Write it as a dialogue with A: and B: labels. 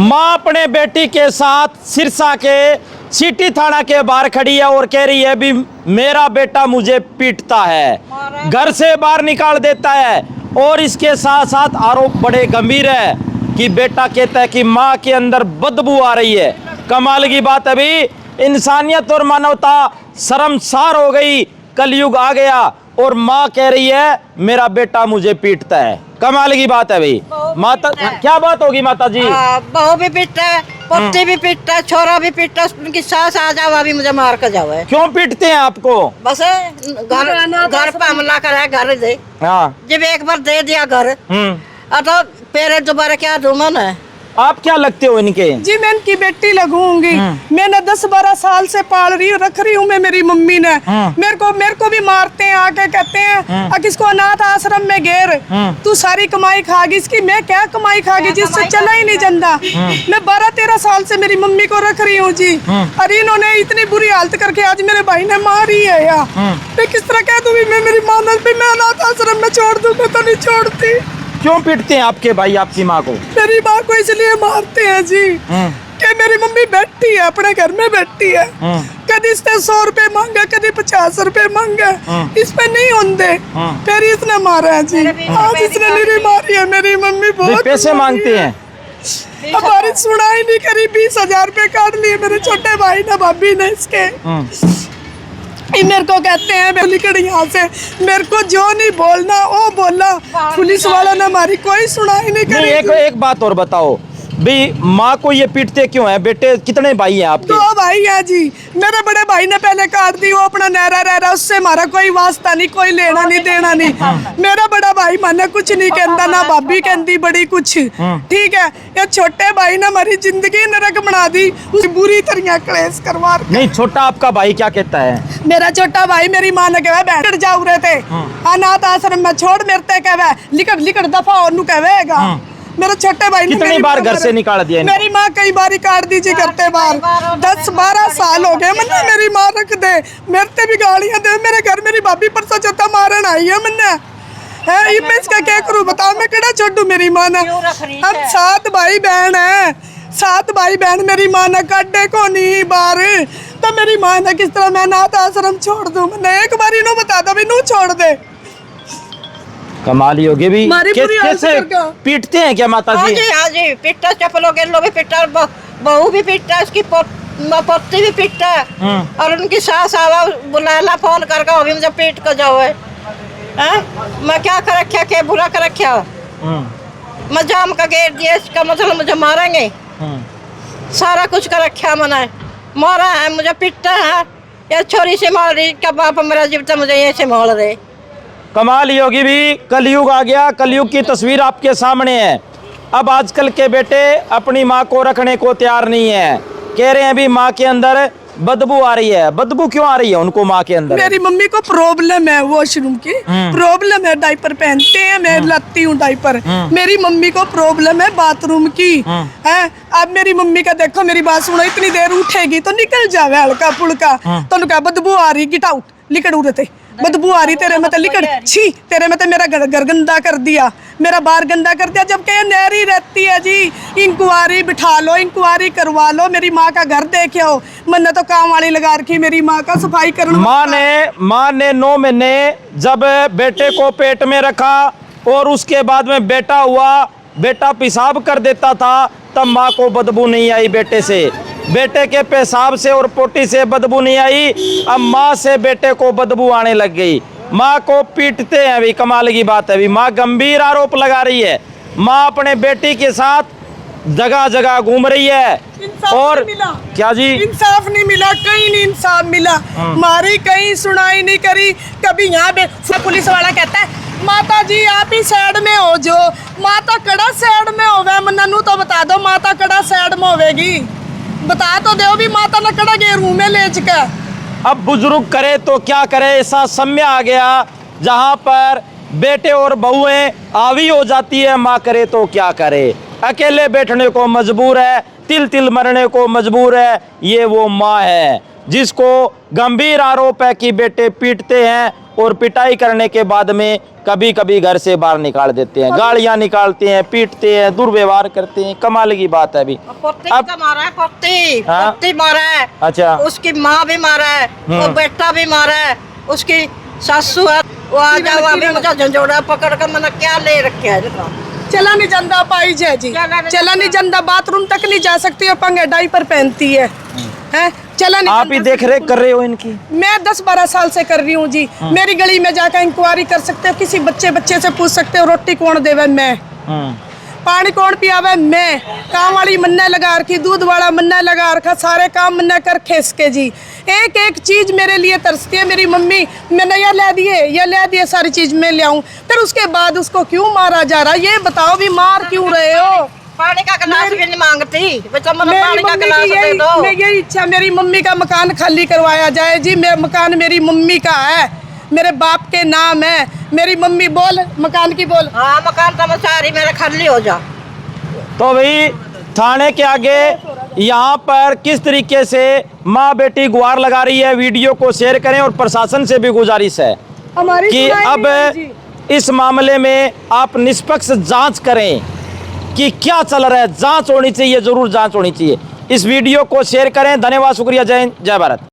A: माँ अपने बेटी के साथ सिरसा के सिटी थाना के बाहर खड़ी है और कह रही है भी मेरा बेटा मुझे पीटता है, घर से बाहर निकाल देता है। और इसके साथ साथ आरोप बड़े गंभीर है कि बेटा कहता है कि माँ के अंदर बदबू आ रही है। कमाल की बात, अभी इंसानियत और मानवता शर्मसार हो गई, कलयुग आ गया और माँ कह रही है मेरा बेटा मुझे पीटता है। कमाल की बात है भाई। माता क्या बात होगी माता जी?
B: बहू भी पीटता है, पति भी पीटता है, छोरा भी पीटता है, उनकी सास आ जाओ अभी मुझे मार कर जाओ है।
A: क्यों पीटते हैं आपको?
B: बस घर पे हमला करा है, घर दे।
A: हाँ,
B: जब एक बार दे दिया घर तो फिर दोबारा क्या दूमन है।
A: आप क्या लगते हो इनके?
C: जी मैं इनकी बेटी लगूंगी। मैंने 10-12 साल से पाल रही हूँ, रख रही हूँ मैं। मेरी मम्मी ने मेरे को भी मारते हैं, आके कहते हैं किसको अनाथ आश्रम में घेर, तू सारी कमाई खागी। इसकी मैं क्या कमाई खागी जिससे चला ही नहीं ਜਾਂਦਾ। मैं 12-13 साल से मेरी मम्मी को रख रही हूँ जी। अरे इन्होंने इतनी बुरी हालत करके आज मेरे भाई ने मारी है यार। मैं किस तरह कह दूँ मैं मेरी माँ ने मैं अनाथ आश्रम में छोड़ दूँ? मैं तो नहीं छोड़ती।
A: क्यों पीटते हैं आपके भाई आपकी माँ को?
C: मेरी माँ को इसलिए मारते हैं जी कि मेरी मम्मी बैठी है, अपने घर में बैठी है। कभी इसने 100 रुपए मांगे, कभी 50 रुपए मांगे, इस पे नहीं होंगे। फिर इसने मारा है जी। आज इसने नहीं मारी है मेरी मम्मी। बहुत
A: पैसे मांगते हैं।
C: हमारी सुनाई नहीं करी, 20,000 रुपए काट लिए मेरे छोटे भाई ने, भाभी ने इसके। मेरे को कहते हैं निकल यहाँ से, मेरे को जो नहीं बोलना वो बोला। पुलिस वालों ने हमारी कोई सुनाई नहीं करी।
A: एक बात और बताओ भी, माँ को ये पीटते क्यों है? बेटे कितने भाई हैं आपके?
C: 2 भाई हैं जी। मेरे बड़े भाई ने पहले काट दी, वो अपना नहरा रह रहा, उससे हमारा कोई वास्ता नहीं, कोई लेना नहीं देना नहीं। मेरा बड़ा भाई माने कुछ नहीं कहता, ना भाभी कहती बड़ी कुछ। ठीक है, ये छोटे भाई ने हमारी जिंदगी नरक बना दी, उस बुरी तरह क्लेश करवा।
A: नहीं, छोटा आपका भाई क्या कहता है?
C: मेरा छोटा भाई मेरी माँ ने कहा बैठ जाओ रहे थे अनाथ आश्रम में छोड़, मेरे कहे लिकट लिकट दफा और कहेगा। मेरा छोटे भाई ने
A: कितनी बार घर से निकाल दिया?
C: मेरी माँ कई बार काट दीजिए करते बार। 10-12 साल हो गए मन्ने मेरी माँ रख दे, मेरे भी गालियां दे। मेरे घर मेरी भाभी परसों चौथा मारन आई है मन्ने है। मैं इसका क्या करूँ बताओ, मैं केड़ा छोड़ू मेरी माँ ने? हम 7 भाई बहन है, 7 भाई बहन। मेरी माँ ने काटे को नहीं बार, तो मेरी माँ ने किस तरह मैं अनाथ आश्रम छोड़ दूं? मैंने एक बार इन्हों बता दो भी नू छोड़ दे।
A: कमाल ही होगी भी। कैसे पीटते हैं क्या माता जी?
B: हाँ जी, पिट्टा चपलों के लो भी पिट्टा, बहू भी पिट्टा, उसकी पत्नी भी पिट्टा, और उनकी सास आवा बुलाला फोन करके अभी मुझे पीट कर जाओ है। मैं क्या कर रखा, क्या बुरा कर रखा? मैं जाम का गेट दिया, इसका मतलब मुझे मारेंगे। सारा कुछ कर रखा मैंने, मारा है, मुझे पिटता है। या छोरी से मार रही, क्या बाप मेरा जीवता मुझे ये से मार रहे।
A: कमाल ही होगी भी। कलयुग आ गया, कलयुग की तस्वीर आपके सामने है। अब आजकल के बेटे अपनी माँ को रखने को तैयार नहीं है, कह रहे हैं भी माँ के अंदर बदबू आ रही है। बदबू क्यों आ रही है उनको माँ के अंदर?
C: मेरी मम्मी को प्रॉब्लम है, वॉशरूम की प्रॉब्लम है, डायपर पहनते हैं, मैं लाती हूँ डायपर। मेरी मम्मी को प्रॉब्लम है बाथरूम की है। अब मेरी मम्मी का देखो, मेरी बात सुनो, इतनी देर उठेगी तो निकल जावे हल्का फुल्का, तो क्या बदबू आ रही, गिट आउट, लिकड़ उड़ते बदबू आ रही तेरे में तो लिकड़, छी तेरे में तो मेरा घर गंदा कर दिया, मेरा बाहर गंदा कर दिया। जब कहीं नहरी रहती है जी, इंक्वायरी बिठा लो, इंक्वायरी करवा लो, मेरी माँ का घर देखे हो। मैंने तो काम वाली लगा रखी मेरी माँ का सफाई करना।
A: माँ ने 9 महीने जब बेटे को पेट में रखा और उसके बाद में बेटा हुआ, बेटा पेशाब कर देता था, तब माँ को बदबू नहीं आई बेटे से। बेटे के पेशाब से और पोटी से बदबू नहीं आई, अब माँ से बेटे को बदबू आने लग गई। माँ को पीटते हैं अभी। कमाल की बात है अभी, माँ गंभीर आरोप लगा रही है। माँ अपने बेटी के साथ जगह जगह घूम रही है। और क्या जी?
C: इंसाफ नहीं मिला, कहीं नहीं इंसाफ मिला। मारी कहीं सुनाई नहीं करी। कभी यहाँ पे पुलिस वाला कहता है माता जी आप ही साइड में हो, जो माता कड़ा साइड में होवे, मन्नू तो बता दो माता कड़ा साइड में होवेगी, बता तो दो भी माता ने कड़ा के रूम में ले चुका।
A: अब बुजुर्ग करे तो क्या करे, ऐसा समय आ गया जहाँ पर बेटे और बहुएं आवी हो जाती है। माँ करे तो क्या करे, अकेले बैठने को मजबूर है, तिल तिल मरने को मजबूर है। ये वो माँ है जिसको गंभीर आरोप है कि बेटे पीटते हैं और पिटाई करने के बाद में कभी कभी घर से बाहर निकाल देते हैं, गालियां निकालते हैं, पीटते हैं, दुर्व्यवहार करते हैं। कमाल की बात है अभी।
B: पोती
A: अब-
B: का मारा है, पोती
A: हाँ?
B: पोती मारा है।
A: अच्छा।
B: उसकी माँ भी मारा है, वो बेटा भी मारा है, उसकी सासू है, वो आ जाओ अभी मुझे झंझोड़ा पकड़ कर मैंने क्या ले रखे है देखो।
C: चला नहीं ਜਾਂਦਾ पाई जय जी, चला नहीं ਜਾਂਦਾ, बाथरूम तक नहीं जा सकती है, पंगे डाइपर पहनती है, हैं? चला नहीं
A: आप ही देख रेख कर रहे हो इनकी?
C: मैं 10-12 साल से कर रही हूँ जी। मेरी गली में जाकर इंक्वायरी कर सकते हो, किसी बच्चे से पूछ सकते हो, रोटी कौन देवे मैं, पानी कौन पियावे मैं, काम वाली मन्ना लगा रखी, दूध वाला मन्ना लगा रखा, सारे काम मन्ना कर खेस के जी। एक एक चीज मेरे लिए तरसती है मेरी मम्मी, मैंने ये ले दिए सारी चीज मैं ले आऊं, फिर उसके बाद उसको क्यों मारा जा रहा है ये बताओ, भी मार क्यों रहे हो?
B: पानी का गिलास भी नहीं मांगती, बच्चा मुझे
C: मेरी
B: पानी का
C: मम्मी
B: गिलास
C: की
B: दे दो।
C: यही इच्छा, मेरी मम्मी का मकान खाली करवाया जाए जी। मेरा मकान मेरी मम्मी का है, मेरे बाप के नाम है। मेरी मम्मी बोल मकान की बोल।
B: हाँ मकान तो सारी मेरा खाली हो जा।
A: तो भाई थाने के आगे यहाँ पर किस तरीके से माँ बेटी गुहार लगा रही है, वीडियो को शेयर करें और प्रशासन से भी गुजारिश है
C: हमारी
A: कि
C: सुनाई
A: अब
C: नहीं हुई जी।
A: इस मामले में आप निष्पक्ष जांच करें कि क्या चल रहा है। जांच होनी चाहिए, जरूर जांच होनी चाहिए। इस वीडियो को शेयर करें। धन्यवाद, शुक्रिया, जय हिंद, जय भारत।